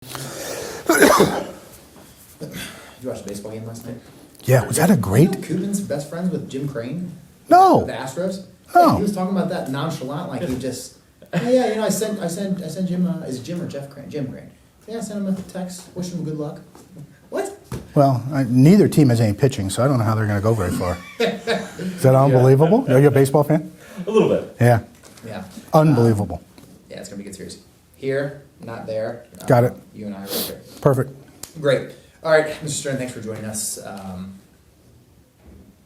Did you watch the baseball game last night? Yeah, was that a great? Cuban's best friends with Jim Crane? No. The Astros? No. Yeah, he was talking about that nonchalant, like he just, I sent Jim, is it Jim or Jeff Crane? Jim Crane. Yeah, I sent him a text, wishing him good luck. What? Well, neither team has any pitching, so I don't know how they're going to go very far. Is that unbelievable? Are you a baseball fan? A little bit. Yeah. Yeah. Unbelievable. Yeah, it's going to be good series. Here, not there. Got it. You and I are right there. Perfect. Great. All right, Mr. Stern, thanks for joining us.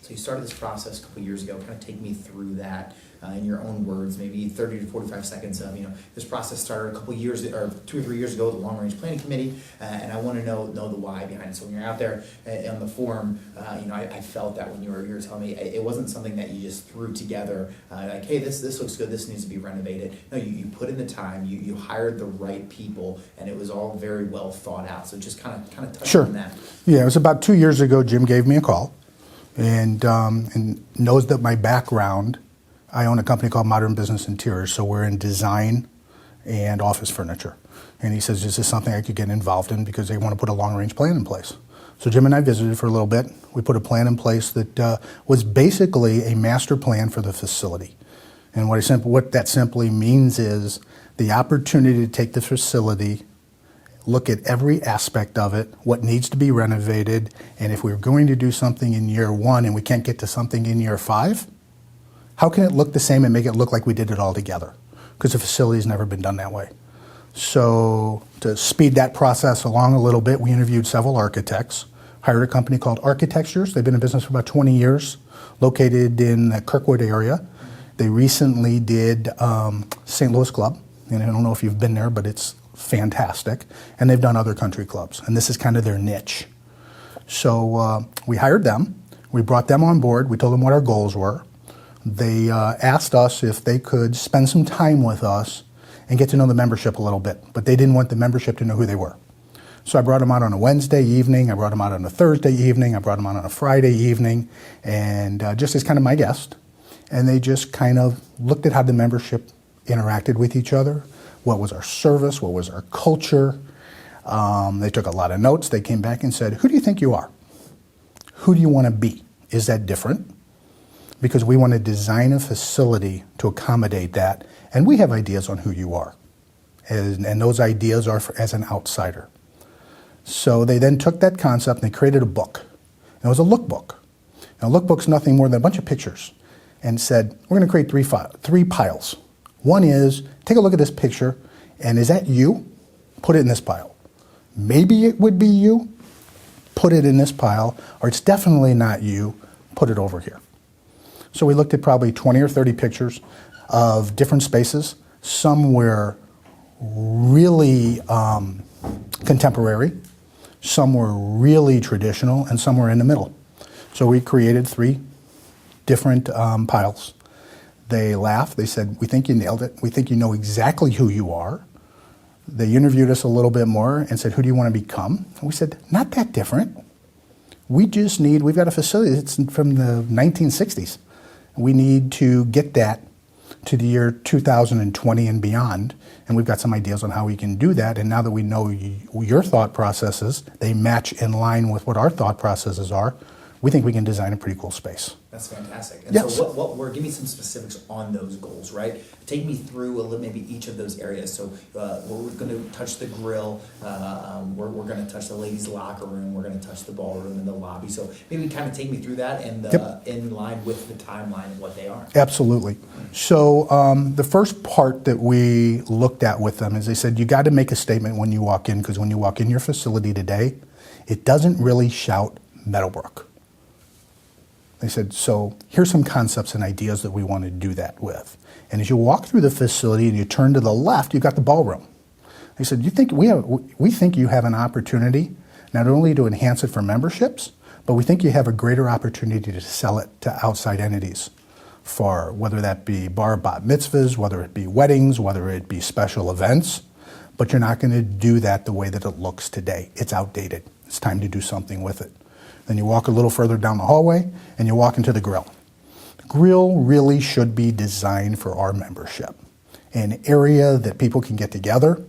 So you started this process a couple years ago. Kind of take me through that in your own words, maybe 30 to 45 seconds of, this process started a couple years, or 2 or 3 years ago with the Long Range Planning Committee, and I want to know the why behind it. So when you're out there on the forum, I felt that when you were telling me, it wasn't something that you just threw together, like, hey, this looks good, this needs to be renovated. No, you put in the time, you hired the right people, and it was all very well thought out. So just kind of touch Sure. on that. Yeah, it was about 2 years ago. Jim gave me a call, and knows that my background. I own a company called Modern Business Interiors, so we're in design and office furniture. And he says, is this something I could get involved in because they want to put a long-range plan in place? So Jim and I visited for a little bit. We put a plan in place that was basically a master plan for the facility. And what that simply means is the opportunity to take the facility, look at every aspect of it, what needs to be renovated, and if we're going to do something in year 1 and we can't get to something in year 5, how can it look the same and make it look like we did it all together? Because the facility's never been done that way. So to speed that process along a little bit, we interviewed several architects, hired a company called Architectures. They've been in business for about 20 years, located in the Kirkwood area. They recently did St. Louis Club, and I don't know if you've been there, but it's fantastic. And they've done other country clubs, and this is kind of their niche. So we hired them. We brought them on board. We told them what our goals were. They asked us if they could spend some time with us and get to know the membership a little bit, but they didn't want the membership to know who they were. So I brought them out on a Wednesday evening, I brought them out on a Thursday evening, I brought them out on a Friday evening, and just as kind of my guest. And they just kind of looked at how the membership interacted with each other, what was our service, what was our culture. They took a lot of notes. They came back and said, who do you think you are? Who do you want to be? Is that different? Because we want to design a facility to accommodate that, and we have ideas on who you are. And those ideas are as an outsider. So they then took that concept and they created a book. And it was a lookbook. And a lookbook's nothing more than a bunch of pictures, and said, we're going to create three piles. One is, take a look at this picture, and is that you? Put it in this pile. Maybe it would be you, put it in this pile, or it's definitely not you, put it over here. So we looked at probably 20 or 30 pictures of different spaces. Some were really contemporary, some were really traditional, and some were in the middle. So we created 3 different piles. They laughed. They said, we think you nailed it. We think you know exactly who you are. They interviewed us a little bit more and said, who do you want to become? And we said, not that different. We've got a facility that's from the 1960s. We need to get that to the year 2020 and beyond, and we've got some ideas on how we can do that. And now that we know your thought processes, they match in line with what our thought processes are, we think we can design a pretty cool space. That's fantastic. And yes. So give me some specifics on those goals, right? Take me through a little, maybe each of those areas. So we're going to touch the grill, we're going to touch the ladies' locker room, we're going to touch the ballroom and the lobby. So maybe kind of take me through that and in line with the timeline of what they are. Absolutely. So the first part that we looked at with them is they said, you got to make a statement when you walk in, because when you walk in your facility today, it doesn't really shout Meadowbrook. They said, so here's some concepts and ideas that we want to do that with. And as you walk through the facility and you turn to the left, you've got the ballroom. They said, we think you have an opportunity not only to enhance it for memberships, but we think you have a greater opportunity to sell it to outside entities for whether that be bar bat mitzvahs, whether it be weddings, whether it be special events. But you're not going to do that the way that it looks today. It's outdated. It's time to do something with it. Then you walk a little further down the hallway and you walk into the grill. The grill really should be designed for our membership. An area that people can get together,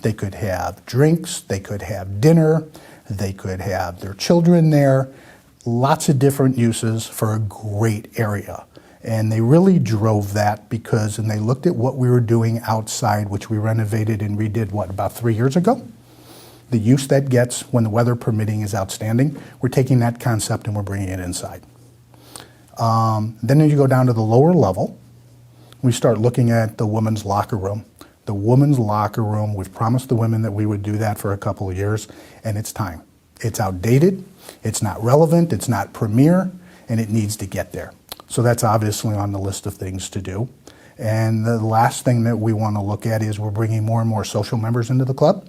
They could have drinks, they could have dinner, they could have their children there. Lots of different uses for a great area. And they really drove that because, and they looked at what we were doing outside, which we renovated and redid, about 3 years ago? The use that gets when the weather permitting is outstanding. We're taking that concept and we're bringing it inside. Then as you go down to the lower level, we start looking at the women's locker room. The women's locker room, we've promised the women that we would do that for a couple of years, and it's time. It's outdated, it's not relevant, it's not premier, and it needs to get there. So that's obviously on the list of things to do. And the last thing that we want to look at is we're bringing more and more social members into the club,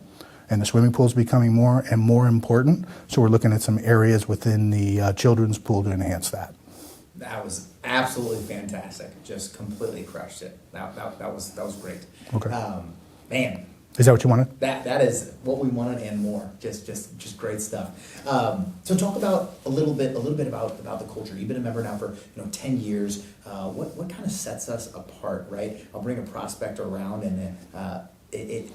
and the swimming pool is becoming more and more important. So we're looking at some areas within the children's pool to enhance that. That was absolutely fantastic. Just completely crushed it. That was great. Okay. Man, Is that what you wanted? that is what we wanted and more. Just great stuff. So talk about a little bit about the culture. You've been a member now for 10 years. What kind of sets us apart, right? I'll bring a prospect around, and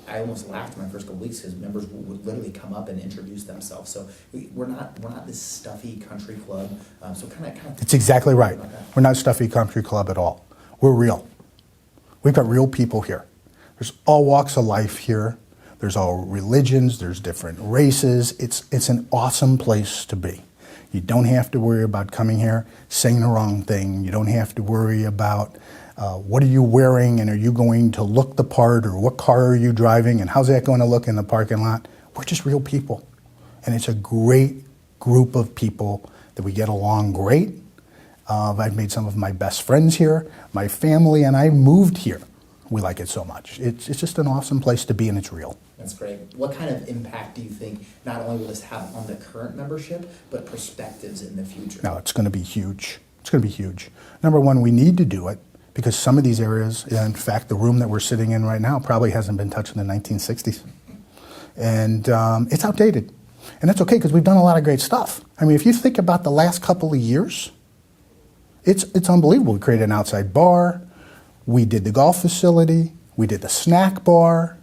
I almost laughed in my first couple weeks because members would literally come up and introduce themselves. So we're not this stuffy country club. So kind of. It's exactly right. We're not a stuffy country club at all. We're real. We've got real people here. There's all walks of life here. There's all religions. There's different races. It's an awesome place to be. You don't have to worry about coming here saying the wrong thing. You don't have to worry about what are you wearing and are you going to look the part, or what car are you driving and how's that going to look in the parking lot. We're just real people. And it's a great group of people that we get along great. I've made some of my best friends here. My family and I moved here. We like it so much. It's just an awesome place to be, and it's real. That's great. What kind of impact do you think not only will this have on the current membership, but perspectives in the future? No, it's going to be huge. It's going to be huge. Number one, we need to do it because some of these areas, in fact, the room that we're sitting in right now probably hasn't been touched in the 1960s. And it's outdated. And that's okay because we've done a lot of great stuff. I mean, if you think about the last couple of years, it's unbelievable. We created an outside bar. We did the golf facility. We did the snack bar.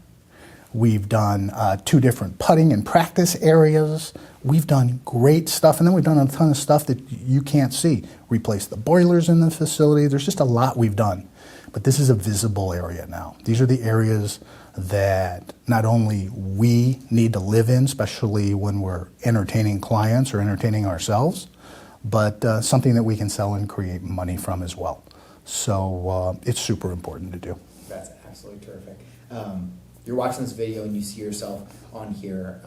We've done 2 different putting and practice areas. We've done great stuff. And then we've done a ton of stuff that you can't see. Replaced the boilers in the facility. There's just a lot we've done. But this is a visible area now. These are the areas that not only we need to live in, especially when we're entertaining clients or entertaining ourselves, but something that we can sell and create money from as well. So it's super important to do. That's absolutely terrific. You're watching this video and you see yourself on here.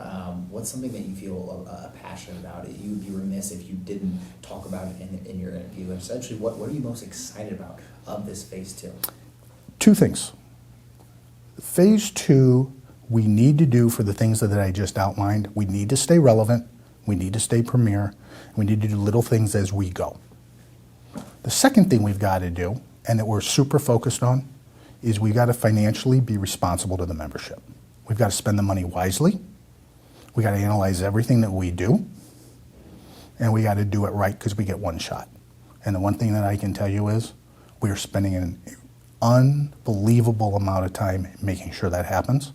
What's something that you feel passionate about? You would be remiss if you didn't talk about it in your interview. Essentially, what are you most excited about of this phase 2? 2 things. Phase 2, we need to do for the things that I just outlined. We need to stay relevant. We need to stay premier. We need to do little things as we go. The second thing we've got to do, and that we're super focused on, is we've got to financially be responsible to the membership. We've got to spend the money wisely. We've got to analyze everything that we do. And we got to do it right because we get one shot. And the one thing that I can tell you is we are spending an unbelievable amount of time making sure that happens.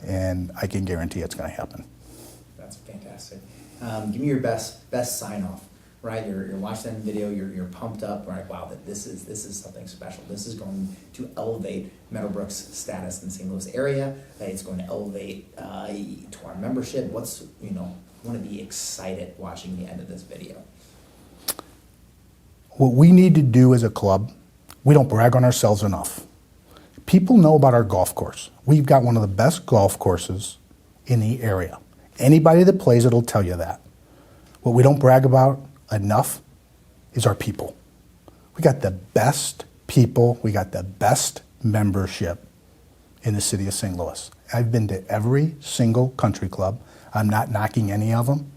And I can guarantee it's going to happen. That's fantastic. Give me your best sign off. Right, you're watching that video, you're pumped up, right? Wow, that this is something special. This is going to elevate Meadowbrook's status in the St. Louis area. It's going to elevate to our membership. Want to be excited watching the end of this video. What we need to do as a club, we don't brag on ourselves enough. People know about our golf course. We've got one of the best golf courses in the area. Anybody that plays it will tell you that. What we don't brag about enough is our people. We got the best people. We got the best membership in the city of St. Louis. I've been to every single country club. I'm not knocking any of them.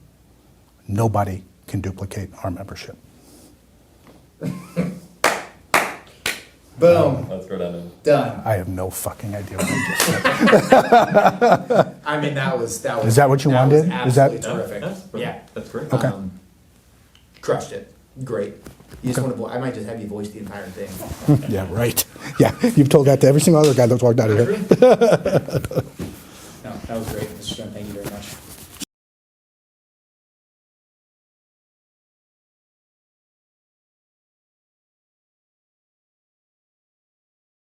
Nobody can duplicate our membership. Boom. Let's go down. Done. I have no fucking idea what I just said. I mean, that was. Is that what you wanted? Was Is that absolutely terrific? Yeah, That's great. Okay. Crushed it. Great. You just want to. I might just have you voice the entire thing. Yeah, right. Yeah, you've told that to every single other guy that's walked out of here. That was great, Mr. Chairman, thank you very much.